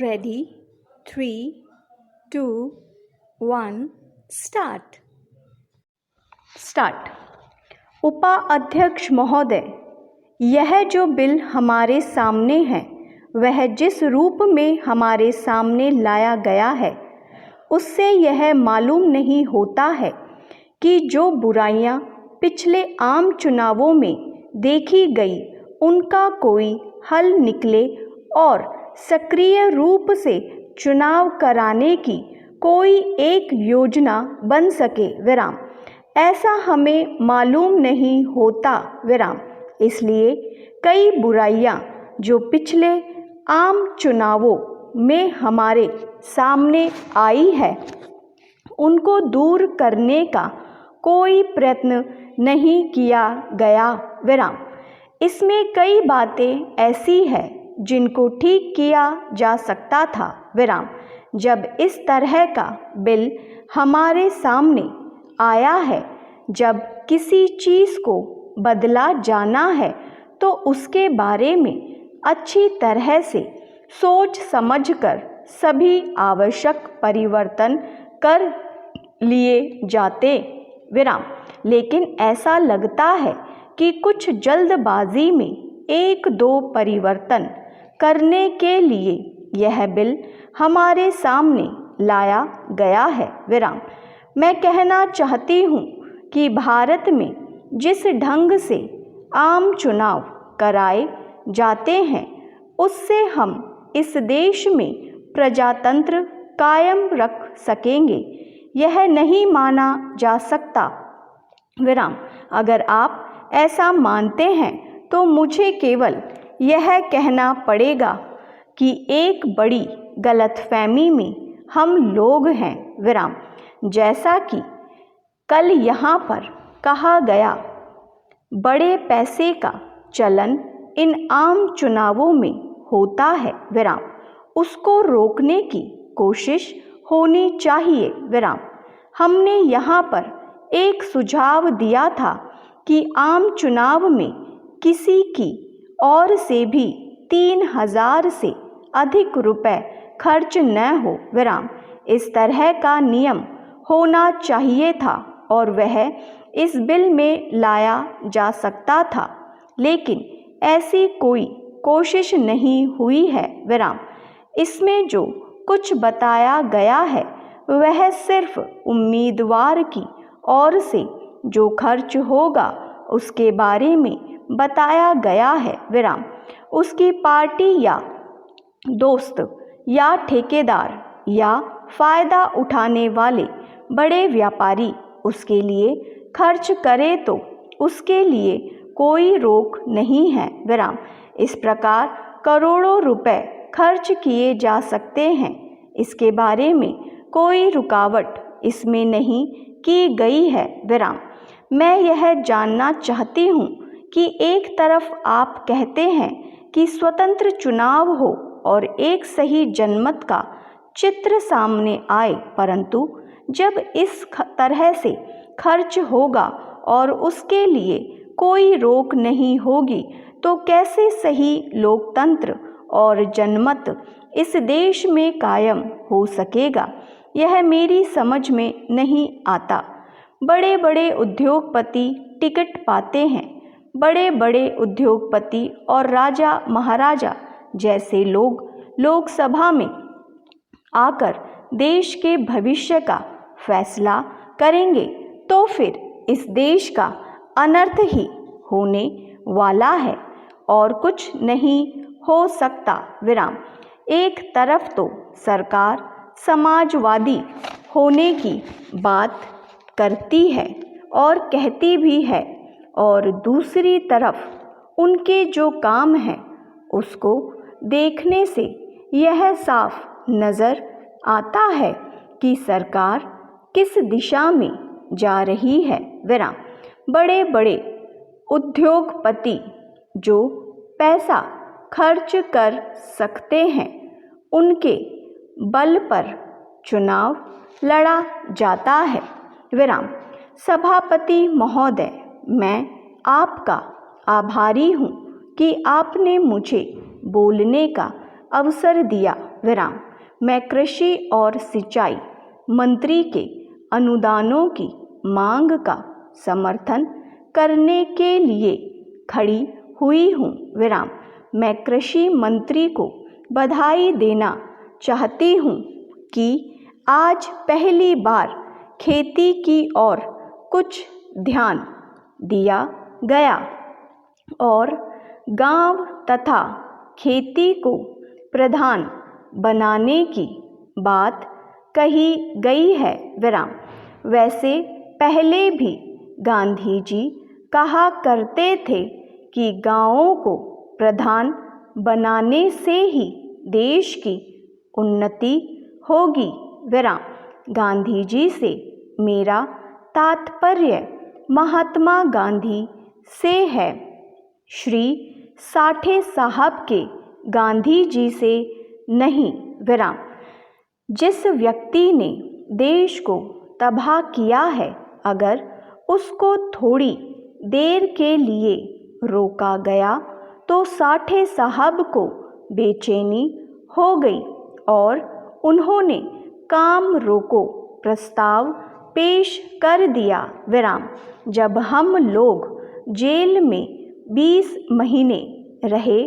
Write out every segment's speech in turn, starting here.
Ready 3, 2, 1 start. उपाध्यक्ष महोदय, यह जो बिल हमारे सामने है वह जिस रूप में हमारे सामने लाया गया है उससे यह मालूम नहीं होता है कि जो बुराइयां पिछले आम चुनावों में देखी गई उनका कोई हल निकले और सक्रिय रूप से चुनाव कराने की कोई एक योजना बन सके विराम। ऐसा हमें मालूम नहीं होता विराम। इसलिए कई बुराइयां जो पिछले आम चुनावों में हमारे सामने आई है उनको दूर करने का कोई प्रयत्न नहीं किया गया विराम। इसमें कई बातें ऐसी है जिनको ठीक किया जा सकता था विराम। जब इस तरह का बिल हमारे सामने आया है, जब किसी चीज़ को बदला जाना है तो उसके बारे में अच्छी तरह से सोच समझकर सभी आवश्यक परिवर्तन कर लिए जाते विराम। लेकिन ऐसा लगता है कि कुछ जल्दबाजी में एक दो परिवर्तन करने के लिए यह बिल हमारे सामने लाया गया है विराम। मैं कहना चाहती हूँ कि भारत में जिस ढंग से आम चुनाव कराए जाते हैं उससे हम इस देश में प्रजातंत्र कायम रख सकेंगे, यह नहीं माना जा सकता विराम। अगर आप ऐसा मानते हैं तो मुझे केवल यह कहना पड़ेगा कि एक बड़ी गलतफहमी में हम लोग हैं विराम। जैसा कि कल यहाँ पर कहा गया, बड़े पैसे का चलन इन आम चुनावों में होता है विराम। उसको रोकने की कोशिश होनी चाहिए विराम। हमने यहाँ पर एक सुझाव दिया था कि आम चुनाव में किसी की और से भी 3,000 से अधिक रुपए खर्च न हो विराम। इस तरह का नियम होना चाहिए था और वह इस बिल में लाया जा सकता था, लेकिन ऐसी कोई कोशिश नहीं हुई है विराम। इसमें जो कुछ बताया गया है वह सिर्फ उम्मीदवार की ओर से जो खर्च होगा उसके बारे में बताया गया है विराम। उसकी पार्टी या दोस्त या ठेकेदार या फ़ायदा उठाने वाले बड़े व्यापारी उसके लिए खर्च करे तो उसके लिए कोई रोक नहीं है विराम। इस प्रकार करोड़ों रुपए खर्च किए जा सकते हैं, इसके बारे में कोई रुकावट इसमें नहीं की गई है विराम। मैं यह जानना चाहती हूँ कि एक तरफ आप कहते हैं कि स्वतंत्र चुनाव हो और एक सही जनमत का चित्र सामने आए, परंतु जब इस तरह से खर्च होगा और उसके लिए कोई रोक नहीं होगी तो कैसे सही लोकतंत्र और जनमत इस देश में कायम हो सकेगा, यह मेरी समझ में नहीं आता। बड़े बड़े उद्योगपति टिकट पाते हैं, बड़े बड़े उद्योगपति और राजा महाराजा जैसे लोग लोकसभा में आकर देश के भविष्य का फैसला करेंगे तो फिर इस देश का अनर्थ ही होने वाला है और कुछ नहीं हो सकता विराम। एक तरफ तो सरकार समाजवादी होने की बात करती है और कहती भी है और दूसरी तरफ उनके जो काम है उसको देखने से यह साफ नज़र आता है कि सरकार किस दिशा में जा रही है विराम। बड़े बड़े उद्योगपति जो पैसा खर्च कर सकते हैं उनके बल पर चुनाव लड़ा जाता है विराम। सभापति महोदय, मैं आपका आभारी हूँ कि आपने मुझे बोलने का अवसर दिया विराम। मैं कृषि और सिंचाई मंत्री के अनुदानों की मांग का समर्थन करने के लिए खड़ी हुई हूँ, विराम। मैं कृषि मंत्री को बधाई देना चाहती हूँ कि आज पहली बार खेती की ओर कुछ ध्यान दिया गया और गांव तथा खेती को प्रधान बनाने की बात कही गई है, विराम। वैसे पहले भी गांधी जी कहा करते थे कि गांवों को प्रधान बनाने से ही देश की उन्नति होगी, विराम। गांधी जी से मेरा तात्पर्य महात्मा गांधी से है, श्री साठे साहब के गांधी जी से नहीं, विराम। जिस व्यक्ति ने देश को तबाह किया है, अगर उसको थोड़ी देर के लिए रोका गया तो साठे साहब को बेचैनी हो गई और उन्होंने काम रोको प्रस्ताव पेश कर दिया, विराम। जब हम लोग जेल में 20 महीने रहे,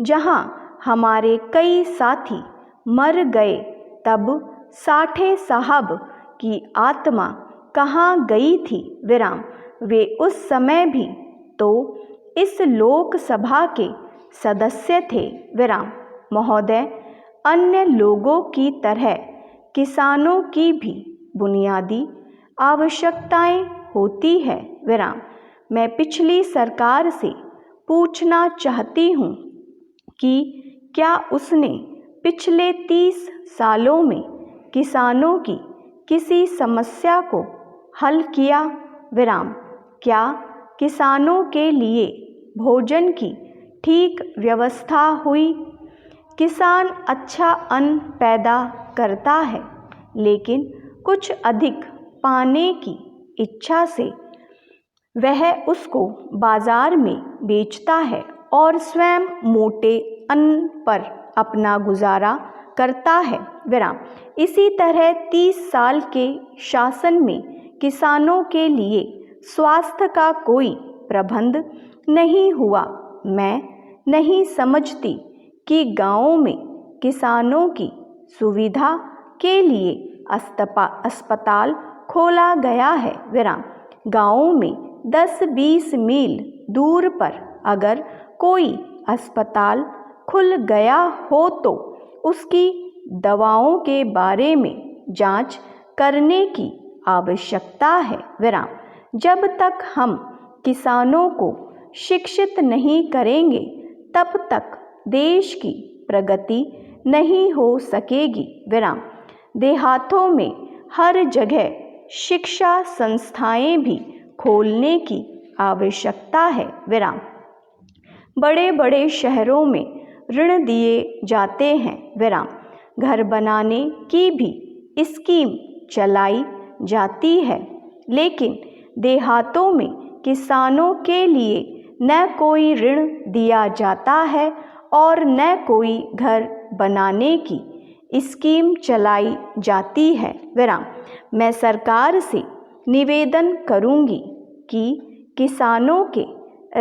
जहां हमारे कई साथी मर गए, तब साठे साहब की आत्मा कहाँ गई थी, विराम। वे उस समय भी तो इस लोकसभा के सदस्य थे, विराम। महोदय, अन्य लोगों की तरह किसानों की भी बुनियादी आवश्यकताएं होती है, विराम। मैं पिछली सरकार से पूछना चाहती हूँ कि क्या उसने पिछले 30 सालों में किसानों की किसी समस्या को हल किया, विराम। क्या किसानों के लिए भोजन की ठीक व्यवस्था हुई? किसान अच्छा अन्न पैदा करता है, लेकिन कुछ अधिक पाने की इच्छा से वह उसको बाजार में बेचता है और स्वयं मोटे अन्न पर अपना गुजारा करता है, विराम। इसी तरह 30 साल के शासन में किसानों के लिए स्वास्थ्य का कोई प्रबंध नहीं हुआ। मैं नहीं समझती कि गाँवों में किसानों की सुविधा के लिए अस्पताल खोला गया है, विराम। गाँवों में 10-20 मील दूर पर अगर कोई अस्पताल खुल गया हो तो उसकी दवाओं के बारे में जांच करने की आवश्यकता है, विराम। जब तक हम किसानों को शिक्षित नहीं करेंगे, तब तक देश की प्रगति नहीं हो सकेगी, विराम। देहातों में हर जगह शिक्षा संस्थाएं भी खोलने की आवश्यकता है, विराम। बड़े बड़े शहरों में ऋण दिए जाते हैं, विराम। घर बनाने की भी स्कीम चलाई जाती है, लेकिन देहातों में किसानों के लिए न कोई ऋण दिया जाता है और न कोई घर बनाने की स्कीम चलाई जाती है, विराम। मैं सरकार से निवेदन करूंगी कि किसानों के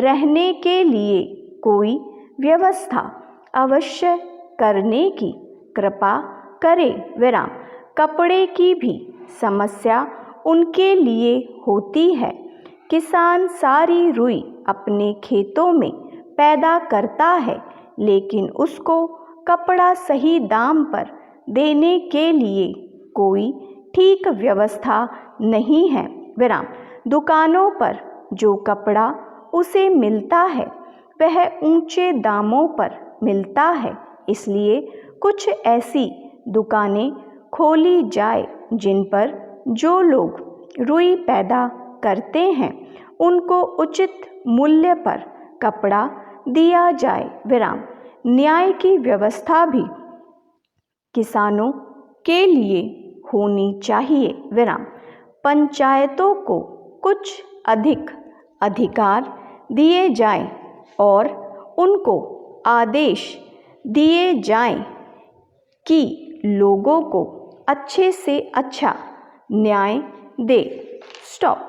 रहने के लिए कोई व्यवस्था अवश्य करने की कृपा करे, विराम। कपड़े की भी समस्या उनके लिए होती है। किसान सारी रुई अपने खेतों में पैदा करता है, लेकिन उसको कपड़ा सही दाम पर देने के लिए कोई ठीक व्यवस्था नहीं है, विराम। दुकानों पर जो कपड़ा उसे मिलता है वह ऊंचे दामों पर मिलता है, इसलिए कुछ ऐसी दुकानें खोली जाए जिन पर जो लोग रुई पैदा करते हैं उनको उचित मूल्य पर कपड़ा दिया जाए, विराम। न्याय की व्यवस्था भी किसानों के लिए होनी चाहिए, विराम। पंचायतों को कुछ अधिक अधिकार दिए जाएं और उनको आदेश दिए जाएं कि लोगों को अच्छे से अच्छा न्याय दे। स्टॉप।